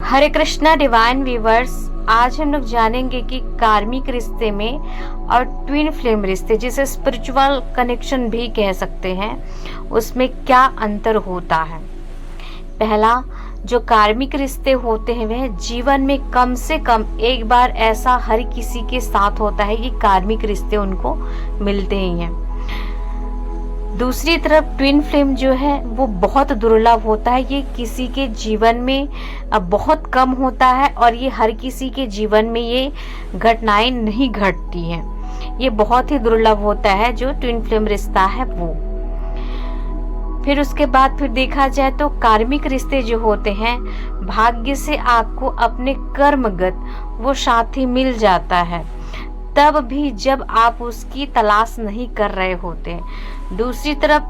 हरे Krishna divine viewers, आज हम लोग जानेंगे कि कार्मिक रिश्ते में और ट्विन फ्लेम रिश्ते, जिसे स्पिरिचुअल कनेक्शन भी कह सकते हैं, उसमें क्या अंतर होता है। पहला, जो कार्मिक रिश्ते होते हैं वह जीवन में कम से कम एक बार ऐसा हर किसी के साथ होता है कि कार्मिक रिश्ते उनको मिलते ही हैं। दूसरी तरफ ट्विन फ्लेम जो है वो बहुत दुर्लभ होता है, ये किसी के जीवन में बहुत कम होता है और ये हर किसी के जीवन में ये घटनाएं नहीं घटती हैं। ये बहुत ही दुर्लभ होता है जो ट्विन फ्लेम रिश्ता है वो। फिर उसके बाद फिर देखा जाए तो कार्मिक रिश्ते जो होते हैं, भाग्य से आपको अपने कर्मगत वो साथी मिल जाता है, तब भी जब आप उसकी तलाश नहीं कर रहे होते। दूसरी तरफ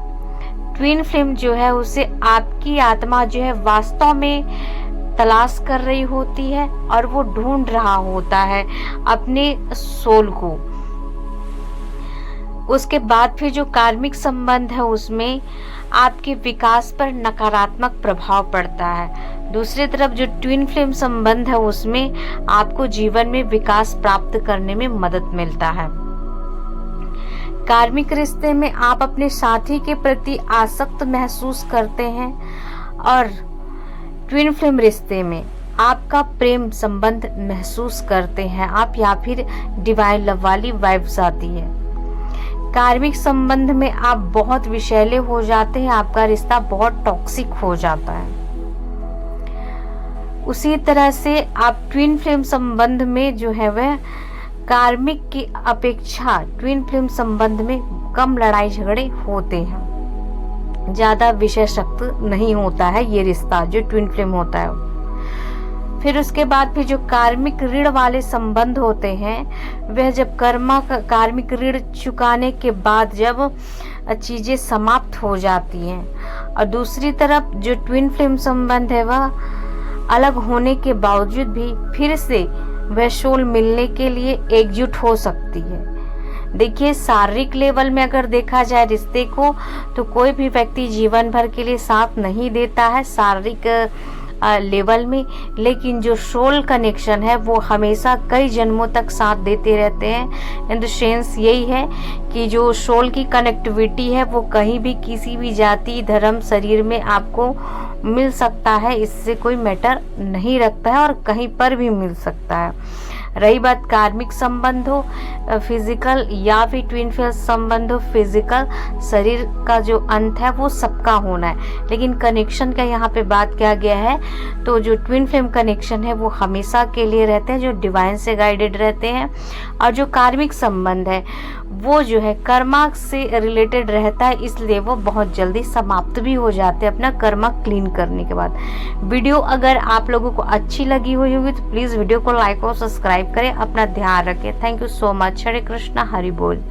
ट्विन फ्लेम जो है उसे आपकी आत्मा जो है वास्तव में तलाश कर रही होती है और वो ढूंढ रहा होता है अपने सोल को। उसके बाद फिर जो कार्मिक संबंध है उसमें आपके विकास पर नकारात्मक प्रभाव पड़ता है। दूसरी तरफ जो ट्विन फ्लेम संबंध है उसमें आपको जीवन में विकास प्राप्त करने में मदद मिलता है। कार्मिक रिश्ते में आप अपने साथी के प्रति आसक्त महसूस करते हैं और ट्विन फ्लेम रिश्ते में आपका प्रेम संबंध महसूस करते हैं आप, या फिर डिवाइन लव वाली वाइब्स आती है। कार्मिक संबंध में आप बहुत विषैले हो जाते हैं, आपका रिश्ता बहुत टॉक्सिक हो जाता है। उसी तरह से आप ट्विन फ्लेम संबंध में जो है वह कार्मिक की अपेक्षा ट्विन फ्लेम संबंध में कम लड़ाई झगड़े होते हैं, ज्यादा विषय शक्त नहीं होता है ये रिश्ता जो ट्विन फ्लेम होता है। फिर उसके बाद फिर जो कार्मिक ऋण वाले संबंध होते हैं वह जब कार्मिक ऋण चुकाने के बाद जब चीजें समाप्त हो जाती हैं, और दूसरी तरफ जो ट्विन फ्लेम संबंध है वह अलग होने के बावजूद भी फिर से वह सोल मिलने के लिए एकजुट हो सकती है। देखिए, शारीरिक लेवल में अगर देखा जाए रिश्ते को, तो कोई भी व्यक्ति जीवन भर के लिए साथ नहीं देता है शारीरिक लेवल में, लेकिन जो सोल कनेक्शन है वो हमेशा कई जन्मों तक साथ देते रहते हैं। इन द सेंस यही है कि जो सोल की कनेक्टिविटी है वो कहीं भी किसी भी जाति धर्म शरीर में आपको मिल सकता है, इससे कोई मैटर नहीं रखता है और कहीं पर भी मिल सकता है। रही बात कार्मिक संबंध हो फिजिकल या फिर ट्विन फ्लेम संबंध हो फिजिकल, शरीर का जो अंत है वो सबका होना है, लेकिन कनेक्शन का यहाँ पे बात किया गया है। तो जो ट्विन फ्लेम कनेक्शन है वो हमेशा के लिए रहते हैं, जो डिवाइन से गाइडेड रहते हैं, और जो कार्मिक संबंध है वो जो है कर्मा से रिलेटेड रहता है, इसलिए वो बहुत जल्दी समाप्त भी हो जाते हैं अपना कर्मा क्लीन करने के बाद। वीडियो अगर आप लोगों को अच्छी लगी हुई होगी तो प्लीज़ वीडियो को लाइक और सब्सक्राइब करें। अपना ध्यान रखें। Thank you so much. Hare Krishna, Hari बोल।